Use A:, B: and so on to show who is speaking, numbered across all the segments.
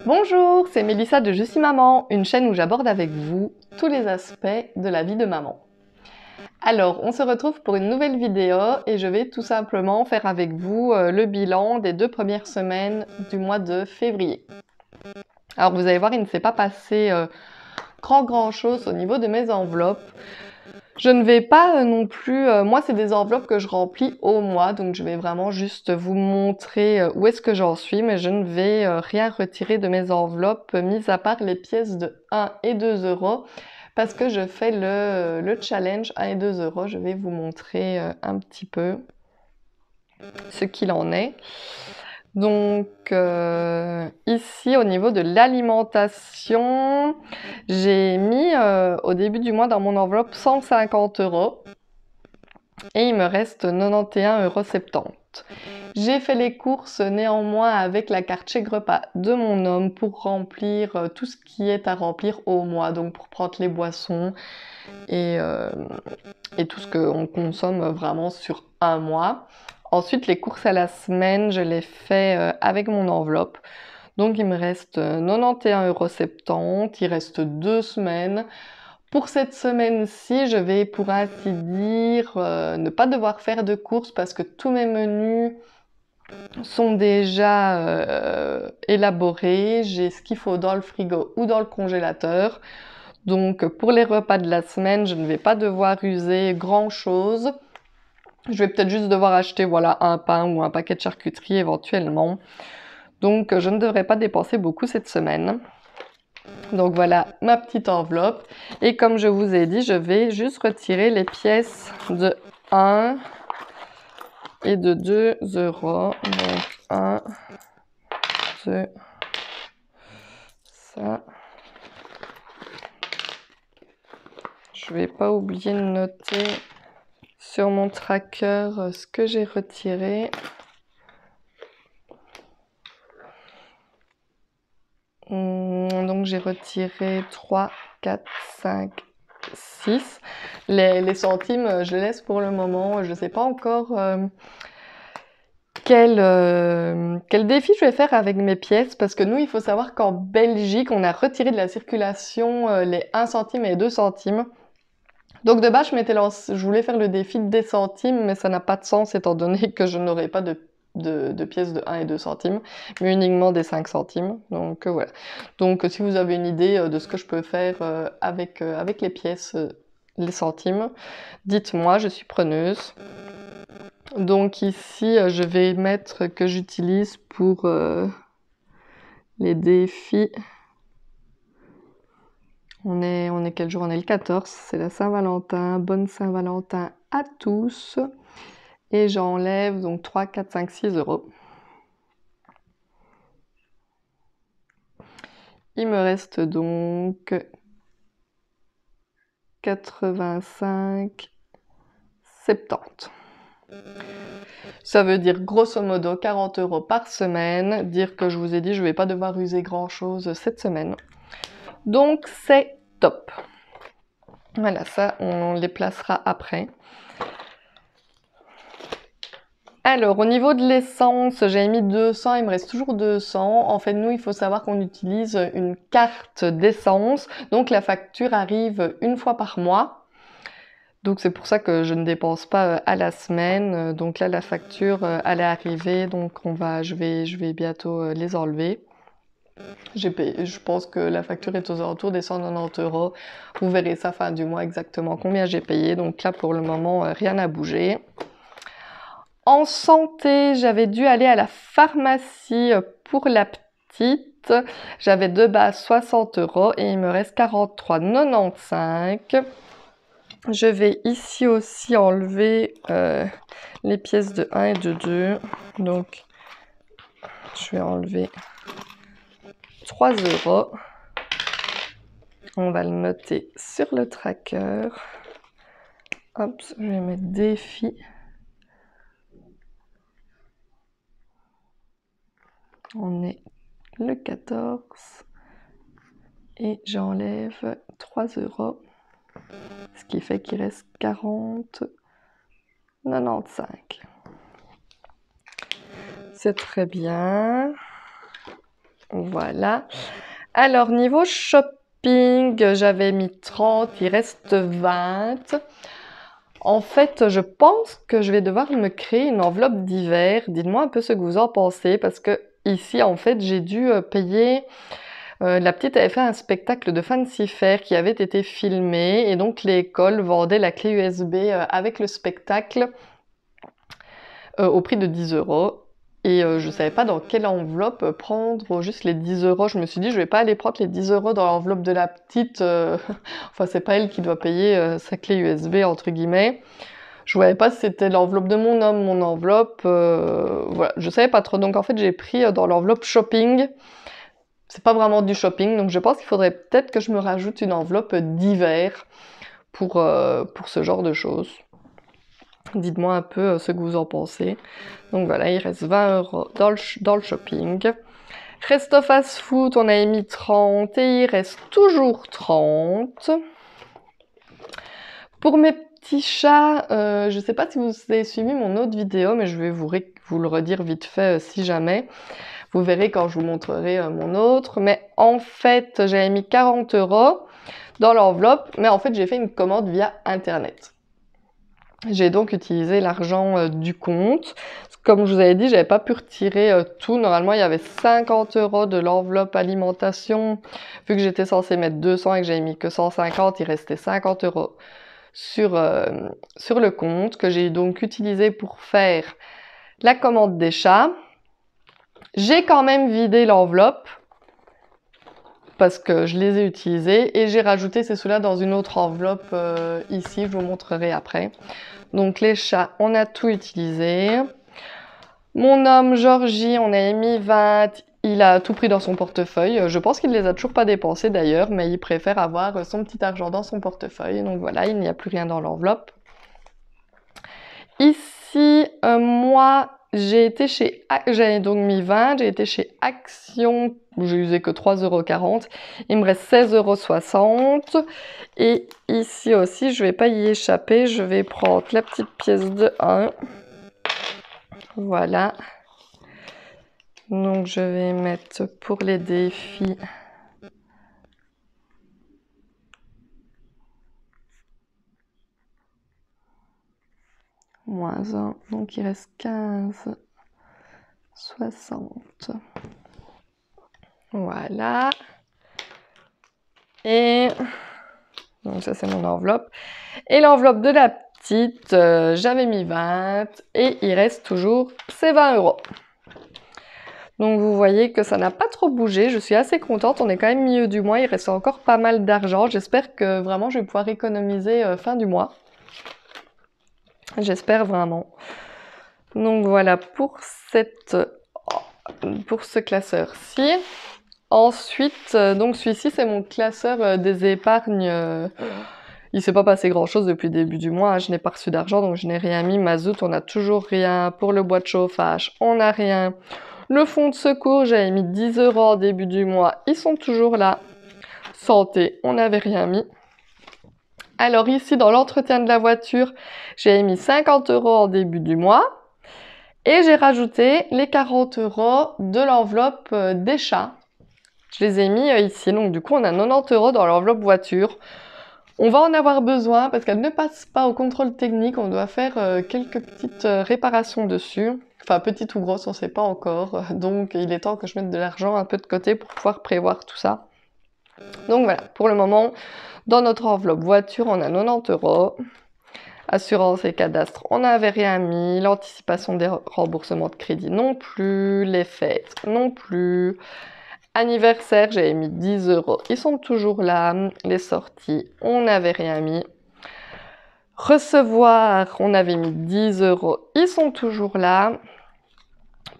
A: Bonjour, c'est Mélissa de Je suis maman, une chaîne où j'aborde avec vous tous les aspects de la vie de maman. Alors, on se retrouve pour une nouvelle vidéo et je vais tout simplement faire avec vous le bilan des 2 premières semaines du mois de février. Alors vous allez voir, il ne s'est pas passé grand chose au niveau de mes enveloppes. Je ne vais pas non plus... moi, c'est des enveloppes que je remplis au mois, donc je vais vraiment juste vous montrer où est-ce que j'en suis, mais je ne vais rien retirer de mes enveloppes, mis à part les pièces de 1 et 2 euros, parce que je fais le challenge 1 et 2 euros. Je vais vous montrer un petit peu ce qu'il en est. Donc ici au niveau de l'alimentation, j'ai mis au début du mois dans mon enveloppe 150 € et il me reste 91,70 €. J'ai fait les courses néanmoins avec la carte chèque repas de mon homme pour remplir tout ce qui est à remplir au mois, donc pour prendre les boissons et tout ce qu'on consomme vraiment sur un mois. Ensuite, les courses à la semaine, je les fais avec mon enveloppe. Donc, il me reste 91,70 €. Il reste 2 semaines. Pour cette semaine-ci, je vais, pour ainsi dire, ne pas devoir faire de courses parce que tous mes menus sont déjà élaborés. J'ai ce qu'il faut dans le frigo ou dans le congélateur. Donc, pour les repas de la semaine, je ne vais pas devoir user grand-chose. Je vais peut-être juste devoir acheter voilà, un pain ou un paquet de charcuterie éventuellement. Donc je ne devrais pas dépenser beaucoup cette semaine. Donc voilà ma petite enveloppe. Et comme je vous ai dit, je vais juste retirer les pièces de 1 et de 2 euros. Donc 1, 2, ça. Je vais pas oublier de noter sur mon tracker ce que j'ai retiré. Donc j'ai retiré 3, 4, 5, 6. Les centimes, je les laisse pour le moment. Je ne sais pas encore quel défi je vais faire avec mes pièces. Parce que nous, il faut savoir qu'en Belgique, on a retiré de la circulation les 1 centime et 2 centimes. Donc de base, je voulais faire le défi des centimes, mais ça n'a pas de sens étant donné que je n'aurai pas de pièces de 1 et 2 centimes, mais uniquement des 5 centimes. Donc voilà. Donc si vous avez une idée de ce que je peux faire avec les pièces, les centimes, dites-moi, je suis preneuse. Donc ici, je vais mettre que j'utilise pour les défis. On est quel jour? On est le 14, c'est la Saint-Valentin. Bonne Saint-Valentin à tous. Et j'enlève donc 3, 4, 5, 6 euros. Il me reste donc 85, 70. Ça veut dire grosso modo 40 € par semaine. Dire que je vous ai dit, je ne vais pas devoir user grand chose cette semaine. Donc c'est top. Voilà, ça on les placera après. Alors, au niveau de l'essence, j'avais mis 200, il me reste toujours 200. En fait, nous, il faut savoir qu'on utilise une carte d'essence. Donc, la facture arrive une fois par mois. Donc, c'est pour ça que je ne dépense pas à la semaine. Donc là, la facture, elle est arrivée. Donc, je vais bientôt les enlever. J'ai payé, je pense que la facture est aux alentours des 190 €. Vous verrez ça fin du mois exactement combien j'ai payé. Donc là, pour le moment, rien n'a bougé. En santé, j'avais dû aller à la pharmacie pour la petite. J'avais de base 60 € et il me reste 43,95 €. Je vais ici aussi enlever les pièces de 1 et de 2. Donc, je vais enlever 3 €. On va le noter sur le tracker. Hop, je vais mettre défi. On est le 14 et j'enlève 3 €, ce qui fait qu'il reste 40,95 €. C'est très bien. Voilà. Alors, niveau shopping, j'avais mis 30, il reste 20. En fait, je pense que je vais devoir me créer une enveloppe d'hiver. Dites-moi un peu ce que vous en pensez, parce que ici, en fait, j'ai dû payer... la petite avait fait un spectacle de Fancy Fair qui avait été filmé, et donc l'école vendait la clé USB avec le spectacle au prix de 10 €. Et je ne savais pas dans quelle enveloppe prendre juste les 10 €. Je me suis dit, je vais pas aller prendre les 10 € dans l'enveloppe de la petite. Enfin, c'est pas elle qui doit payer sa clé USB, entre guillemets. Je voyais pas si c'était l'enveloppe de mon homme, mon enveloppe. Voilà, je savais pas trop. Donc en fait, j'ai pris dans l'enveloppe shopping. C'est pas vraiment du shopping, donc je pense qu'il faudrait peut-être que je me rajoute une enveloppe d'hiver pour ce genre de choses. Dites-moi un peu ce que vous en pensez. Donc voilà, il reste 20 € dans le shopping. Resto fast food, on a mis 30 et il reste toujours 30. Pour mes petits chats, je ne sais pas si vous avez suivi mon autre vidéo, mais je vais vous le redire vite fait si jamais. Vous verrez quand je vous montrerai mon autre. Mais en fait, j'avais mis 40 € dans l'enveloppe, mais en fait, j'ai fait une commande via Internet. J'ai donc utilisé l'argent du compte. Comme je vous avais dit, j'avais pas pu retirer tout. Normalement, il y avait 50 € de l'enveloppe alimentation. Vu que j'étais censée mettre 200 et que j'avais mis que 150, il restait 50 € sur le compte que j'ai donc utilisé pour faire la commande des chats. J'ai quand même vidé l'enveloppe parce que je les ai utilisés et j'ai rajouté ces sous-là dans une autre enveloppe ici, je vous montrerai après. Donc les chats, on a tout utilisé. Mon homme, Georgie, on a mis 20, il a tout pris dans son portefeuille. Je pense qu'il ne les a toujours pas dépensés d'ailleurs, mais il préfère avoir son petit argent dans son portefeuille. Donc voilà, il n'y a plus rien dans l'enveloppe. Ici, moi, j'avais donc mis 20, j'ai été chez Action, où j'ai usé que 3,40 €. Il me reste 16,60 €. Et ici aussi, je ne vais pas y échapper, je vais prendre la petite pièce de 1. Voilà. Donc je vais mettre pour les défis. Moins 1, donc il reste 15, 60. Voilà. Et donc ça c'est mon enveloppe. Et l'enveloppe de la petite, j'avais mis 20 et il reste toujours ces 20 €. Donc vous voyez que ça n'a pas trop bougé, je suis assez contente, on est quand même milieu du mois, il reste encore pas mal d'argent. J'espère que vraiment je vais pouvoir économiser fin du mois. J'espère vraiment. Donc voilà pour ce classeur-ci. Ensuite, donc celui-ci c'est mon classeur des épargnes. Il s'est pas passé grand-chose depuis le début du mois, hein. Je n'ai pas reçu d'argent donc je n'ai rien mis. Mazout, on n'a toujours rien. Pour le bois de chauffage, on n'a rien. Le fonds de secours, j'avais mis 10 € au début du mois, ils sont toujours là. Santé, on n'avait rien mis. Alors ici, dans l'entretien de la voiture, j'avais mis 50 € au début du mois. Et j'ai rajouté les 40 € de l'enveloppe des chats. Je les ai mis ici, donc du coup on a 90 € dans l'enveloppe voiture. On va en avoir besoin parce qu'elle ne passe pas au contrôle technique, on doit faire quelques petites réparations dessus. Enfin petites ou grosses, on ne sait pas encore. Donc il est temps que je mette de l'argent un peu de côté pour pouvoir prévoir tout ça. Donc voilà, pour le moment, dans notre enveloppe voiture, on a 90 €. Assurance et cadastre, on n'avait rien mis. L'anticipation des remboursements de crédit non plus. Les fêtes non plus. Anniversaire, j'avais mis 10 €. Ils sont toujours là. Les sorties, on n'avait rien mis. Recevoir, on avait mis 10 €. Ils sont toujours là.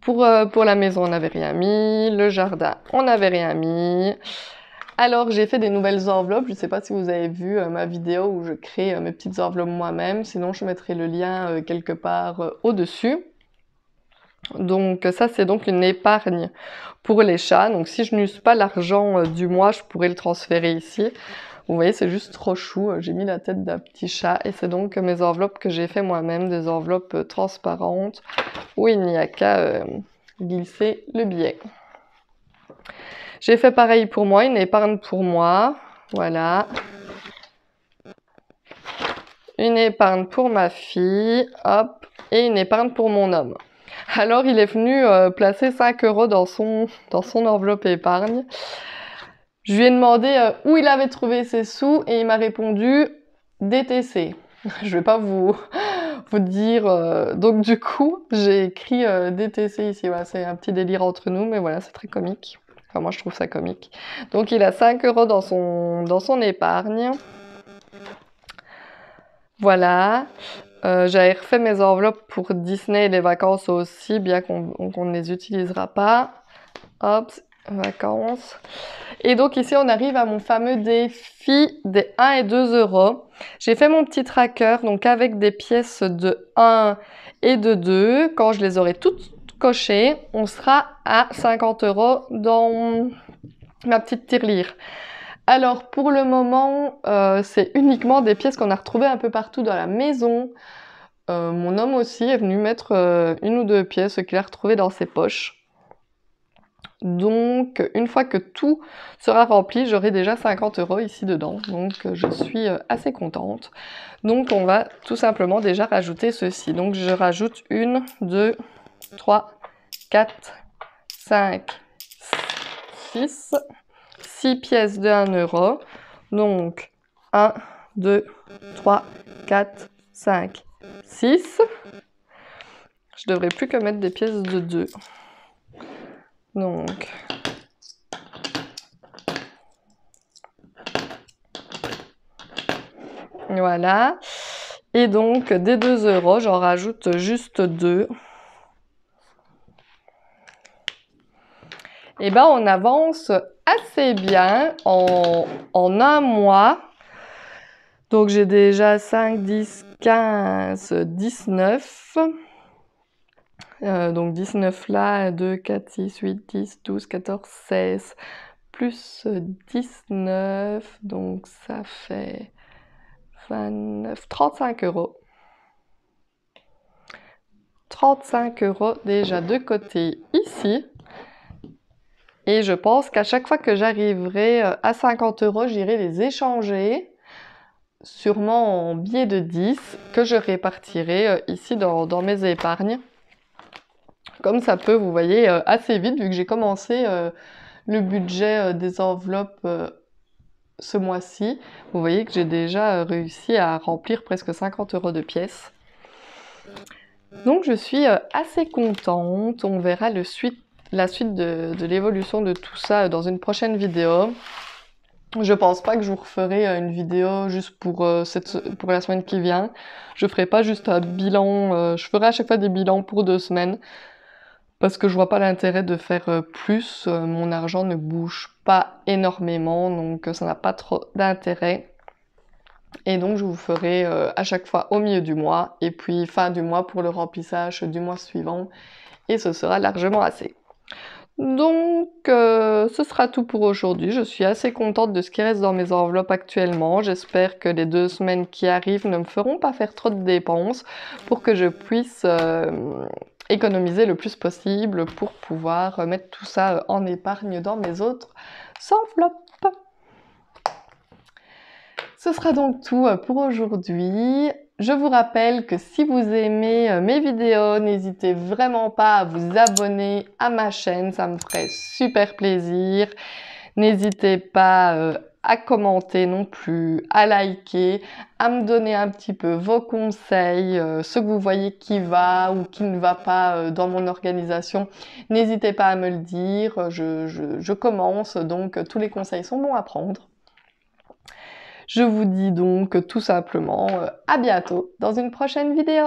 A: Pour la maison, on n'avait rien mis. Le jardin, on n'avait rien mis. Alors, j'ai fait des nouvelles enveloppes. Je ne sais pas si vous avez vu ma vidéo où je crée mes petites enveloppes moi-même. Sinon, je mettrai le lien quelque part au-dessus. Donc, ça, c'est donc une épargne pour les chats. Donc, si je n'use pas l'argent du mois, je pourrais le transférer ici. Vous voyez, c'est juste trop chou. J'ai mis la tête d'un petit chat et c'est donc mes enveloppes que j'ai fait moi-même, des enveloppes transparentes où il n'y a qu'à glisser le billet. J'ai fait pareil pour moi, une épargne pour moi. Voilà. Une épargne pour ma fille, hop, et une épargne pour mon homme. Alors, il est venu placer 5 € dans son enveloppe épargne. Je lui ai demandé où il avait trouvé ses sous et il m'a répondu DTC. Je vais pas vous dire. Donc, du coup, j'ai écrit DTC ici. Voilà, c'est un petit délire entre nous, mais voilà, c'est très comique. Enfin, moi, je trouve ça comique. Donc, il a 5 € dans son épargne. Voilà. J'avais refait mes enveloppes pour Disney et les vacances aussi, bien qu'on ne les utilisera pas. Hop, vacances. Et donc ici, on arrive à mon fameux défi des 1 et 2 €. J'ai fait mon petit tracker, donc avec des pièces de 1 et de 2. Quand je les aurai toutes cochées, on sera à 50 € dans ma petite tirelire. Alors, pour le moment, c'est uniquement des pièces qu'on a retrouvées un peu partout dans la maison. Mon homme aussi est venu mettre 1 ou 2 pièces qu'il a retrouvées dans ses poches. Donc, une fois que tout sera rempli, j'aurai déjà 50 € ici dedans. Donc, je suis assez contente. Donc, on va tout simplement déjà rajouter ceci. Donc, je rajoute 1, 2, 3, 4, 5, 6... 6 pièces de 1 €. Donc, 1, 2, 3, 4, 5, 6. Je devrais plus que mettre des pièces de 2. Donc, voilà. Et donc, des 2 €, j'en rajoute juste 2. Et ben, on avance assez bien en un mois. Donc, j'ai déjà 5, 10, 15, 19. Donc 19 là, 2, 4, 6, 8, 10, 12, 14, 16, plus 19, donc ça fait 29, 35 €. 35 € déjà de côté ici. Et je pense qu'à chaque fois que j'arriverai à 50 €, j'irai les échanger, sûrement en billets de 10, que je répartirai ici dans mes épargnes. Comme ça peut, vous voyez, assez vite, vu que j'ai commencé le budget des enveloppes ce mois-ci. Vous voyez que j'ai déjà réussi à remplir presque 50 € de pièces. Donc je suis assez contente. On verra la suite de l'évolution de tout ça dans une prochaine vidéo. Je pense pas que je vous referai une vidéo juste pour la semaine qui vient. Je ferai pas juste un bilan. Je ferai à chaque fois des bilans pour 2 semaines. Parce que je vois pas l'intérêt de faire plus. Mon argent ne bouge pas énormément, donc ça n'a pas trop d'intérêt. Et donc je vous ferai à chaque fois au milieu du mois, et puis fin du mois pour le remplissage du mois suivant. Et ce sera largement assez. Donc, ce sera tout pour aujourd'hui. Je suis assez contente de ce qui reste dans mes enveloppes actuellement. J'espère que les 2 semaines qui arrivent ne me feront pas faire trop de dépenses pour que je puisse économiser le plus possible pour pouvoir mettre tout ça en épargne dans mes autres enveloppes. Ce sera donc tout pour aujourd'hui. Je vous rappelle que si vous aimez mes vidéos, n'hésitez vraiment pas à vous abonner à ma chaîne, ça me ferait super plaisir. N'hésitez pas à commenter non plus, à liker, à me donner un petit peu vos conseils, ce que vous voyez qui va ou qui ne va pas dans mon organisation. N'hésitez pas à me le dire, je commence, donc tous les conseils sont bons à prendre. Je vous dis donc tout simplement à bientôt dans une prochaine vidéo.